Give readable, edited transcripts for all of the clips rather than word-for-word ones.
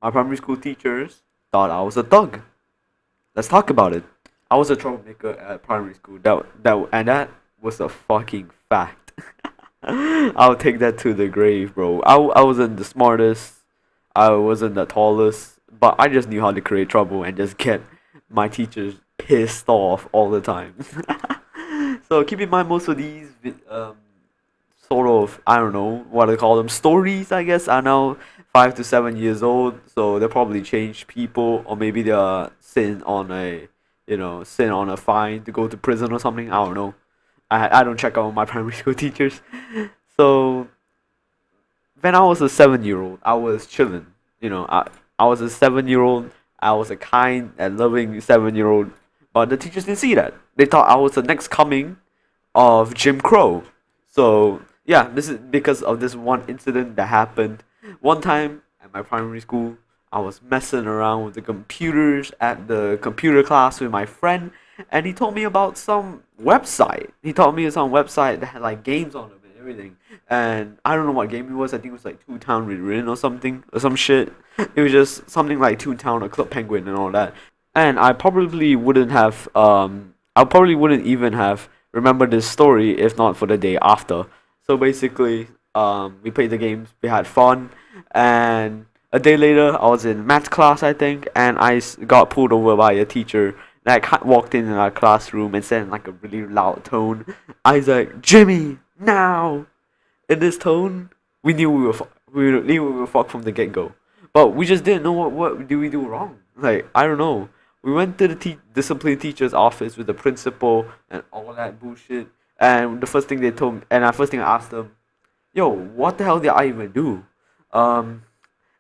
My primary school teachers thought I was a thug. Let's talk about it. I was a troublemaker at primary school. That was a fucking fact. I'll take that to the grave, bro. I wasn't the smartest. I wasn't the tallest, but I just knew how to create trouble and just get my teachers pissed off all the time. So keep in mind, most of these sort of, I don't know what to call them, stories, I guess, are now 5 to 7 years old. So they probably changed people, or maybe they're sitting on a sitting on a fine to go to prison or something. I don't know. I don't check out my primary school teachers. So when I was a 7 year old, I was chilling. I was a 7 year old. I was a kind and loving 7 year old. But the teachers didn't see that. They thought I was the next coming of Jim Crow. So yeah, this is because of this one incident that happened. One time at my primary school, I was messing around with the computers at the computer class with my friend, and he told me about some website. He told me some website that had like games on it and everything. And I don't know what game it was. I think it was like Toontown Rewritten or something or some shit. It was just something like Toontown or Club Penguin and all that. And I probably wouldn't even have remembered this story if not for the day after. So basically, we played the games, we had fun, and a day later, I was in math class, I think, and got pulled over by a teacher. Like, walked in our classroom and said in like a really loud tone, "Isaac, Jimmy, now!" In this tone, we knew we were fucked from the get go, but we just didn't know what did we do wrong. Like, I don't know. We went to the discipline teacher's office with the principal and all that bullshit. And the first thing they told me, and the first thing I asked them, "Yo, what the hell did I even do?" Um,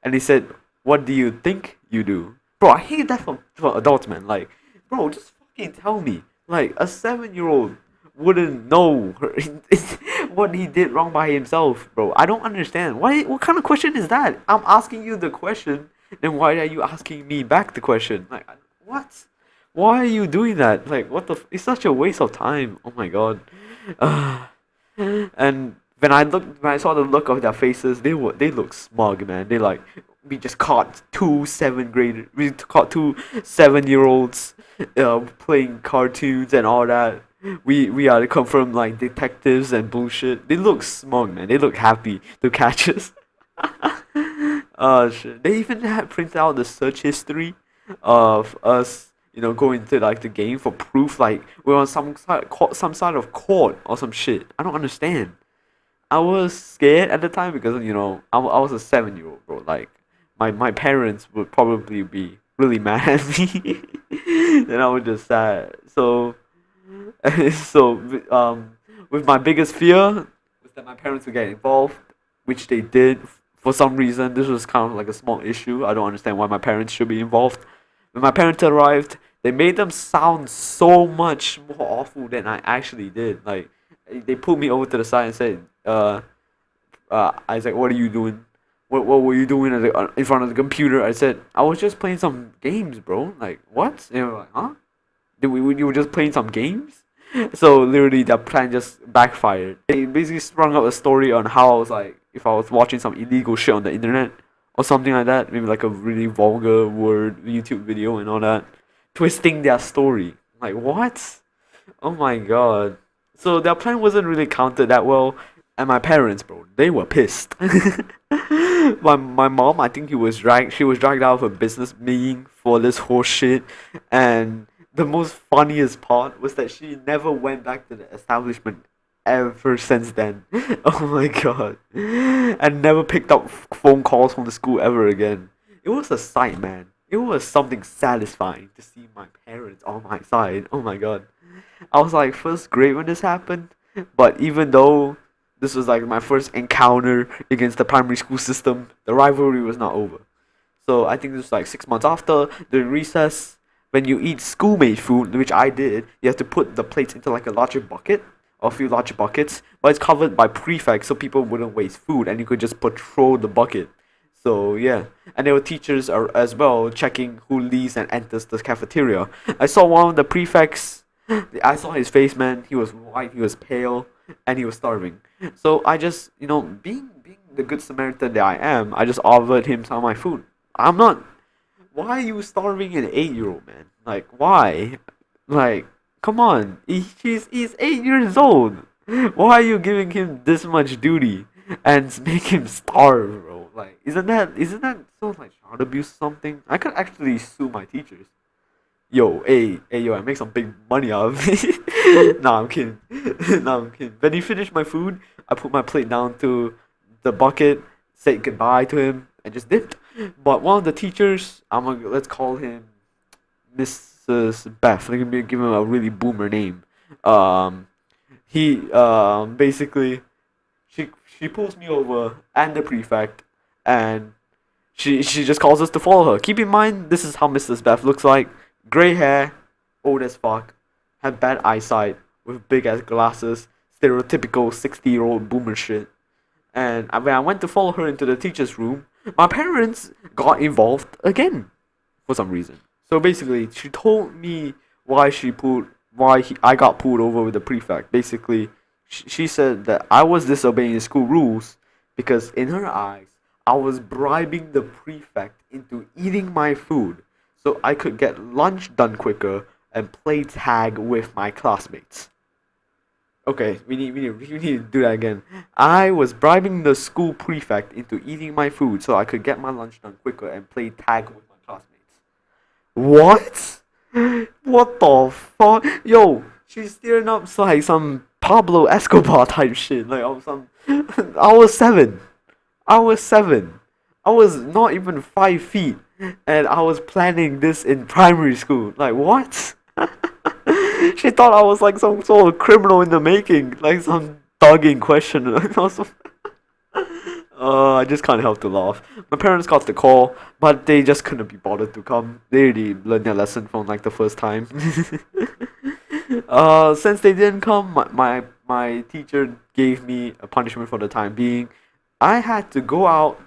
and he said, "What do you think you do?" Bro, I hate that from adults, man. Like, bro, just fucking tell me. Like, a 7 year old wouldn't know what he did wrong by himself, bro. I don't understand. What kind of question is that? I'm asking you the question, then why are you asking me back the question? Like, what? Why are you doing that? Like, what the? It's such a waste of time. Oh my god. Uh, and when I saw the look of their faces, they look smug, man. They like, we just caught we caught 2 7 year olds, playing cartoons and all that. We are come from like detectives and bullshit. They look smug, man. They look happy to catch us. Oh shit! They even had printed out the search history of us, going to like the game for proof. Like we're on some sort of court or some shit. I don't understand. I was scared at the time because I was a 7 year old, bro. Like my parents would probably be really mad at me. Then I was just sad. So with my biggest fear was that my parents would get involved, which they did for some reason. This was kind of like a small issue. I don't understand why my parents should be involved. When my parents arrived, they made them sound so much more awful than I actually did. Like, they pulled me over to the side and said, Isaac, what are you doing? What were you doing in front of the computer? I said, I was just playing some games, bro. Like, what? And they were like, huh? You were just playing some games? So literally, that plan just backfired. They basically sprung up a story on how I was like, if I was watching some illegal shit on the internet or something like that, maybe like a really vulgar word YouTube video and all that, twisting their story. Like, what? Oh my god. So their plan wasn't really counted that well, and my parents, bro, they were pissed. My mom, I think she was dragged out of a business meeting for this whole shit, and the most funniest part was that she never went back to the establishment ever since then. Oh my god. And never picked up phone calls from the school ever again. It was a sight, man. It was something satisfying to see my parents on my side. Oh my god. I was like first grade when this happened, but even though this was like my first encounter against the primary school system, the rivalry was not over. So I think this was like 6 months after the recess. When you eat schoolmate food, which I did, you have to put the plates into like a larger bucket or a few larger buckets, but it's covered by prefects so people wouldn't waste food and you could just patrol the bucket. So yeah, and there were teachers as well checking who leaves and enters the cafeteria. I saw one of the prefects. I saw his face, man. He was white, he was pale, and he was starving. So I just, being the good Samaritan that I am, I just offered him some of my food. I'm not. Why are you starving an 8-year-old, man? Like, why? Like, come on. He's 8 years old. Why are you giving him this much duty and make him starve, bro? Like, isn't that so like child abuse or something? I could actually sue my teachers. Yo, hey, yo, I make some big money out of it. Nah, I'm kidding. Nah, I'm kidding. When he finished my food, I put my plate down to the bucket, said goodbye to him, and just dipped. But one of the teachers, let's call him Mrs. Beth. Let me give him a really boomer name. Um, he basically she pulls me over and the prefect, and she just calls us to follow her. Keep in mind, this is how Mrs. Beth looks like: gray hair, old as fuck, had bad eyesight, with big ass glasses, stereotypical 60-year-old boomer shit. And when I went to follow her into the teacher's room, my parents got involved again for some reason. So basically, she told me I got pulled over with the prefect. Basically, she said that I was disobeying the school rules because in her eyes, I was bribing the prefect into eating my food so I could get lunch done quicker and play tag with my classmates. Okay, we need to do that again. I was bribing the school prefect into eating my food so I could get my lunch done quicker and play tag with my classmates. What? What the fuck? Yo, she's steering up like some Pablo Escobar type shit. Like I was 7. I was 7. I was not even 5 feet, and I was planning this in primary school. Like what? She thought I was like some sort of criminal in the making, like some thugging question. I just can't help to laugh. My parents got the call, but they just couldn't be bothered to come. They already learned their lesson from like the first time. Since they didn't come, my teacher gave me a punishment for the time being. I had to go out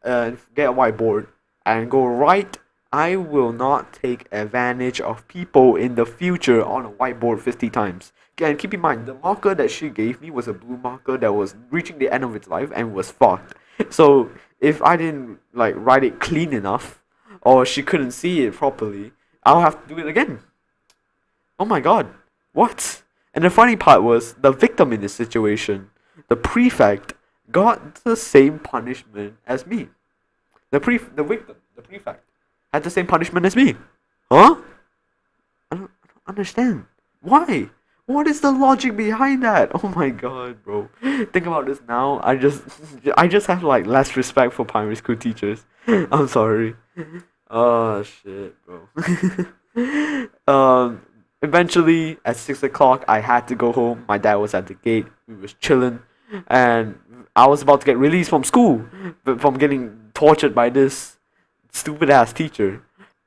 and get a whiteboard and go write, "I will not take advantage of people in the future" on a whiteboard 50 times. And keep in mind, the marker that she gave me was a blue marker that was reaching the end of its life and was fucked. So if I didn't like write it clean enough, or she couldn't see it properly, I'll have to do it again. Oh my god, what? And the funny part was, the victim in this situation, the prefect, got the same punishment as me. The victim, the prefect, had the same punishment as me. Huh? I don't understand. Why? What is the logic behind that? Oh my god, bro. Think about this now. I just have like less respect for primary school teachers. I'm sorry. Oh shit, bro. Eventually at 6 o'clock I had to go home. My dad was at the gate. We was chilling, and I was about to get released from school, from getting tortured by this stupid ass teacher.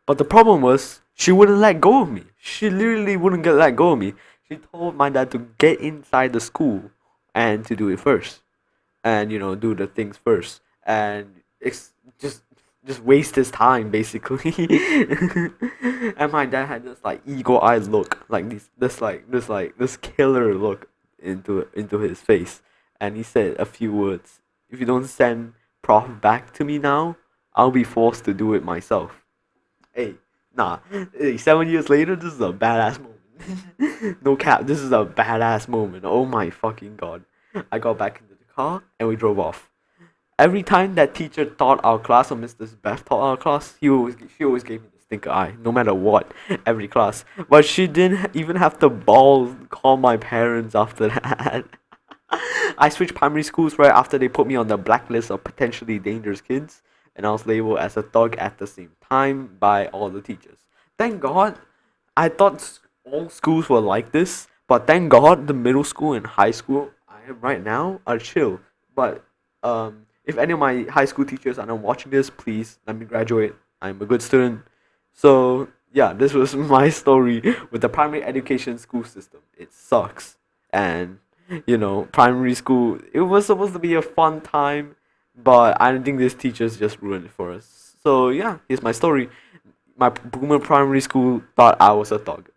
But the problem was, she wouldn't let go of me. She literally wouldn't let go of me. She told my dad to get inside the school and to do it first, and do the things first, and it's just waste his time basically. And my dad had this like eagle eye look, like this killer look into his face, and he said a few words: "If you don't send Prof back to me now, I'll be forced to do it myself." Hey, nah. Hey, 7 years later, this is a badass moment. No cap, this is a badass moment. Oh my fucking god. I got back into the car and we drove off. Every time that teacher taught our class, or Mrs. Beth taught our class, she always gave me the stinker eye, no matter what, every class. But she didn't even have the balls to call my parents after that. I switched primary schools right after they put me on the blacklist of potentially dangerous kids, and I was labeled as a thug at the same time by all the teachers. Thank God. I thought all schools were like this, but thank God the middle school and high school I am right now are chill. But if any of my high school teachers are not watching this, please let me graduate. I'm a good student. So yeah, this was my story with the primary education school system. It sucks. And primary school, it was supposed to be a fun time, but I don't think these teachers just ruined it for us. So yeah, here's my story. My boomer primary school thought I was a thug.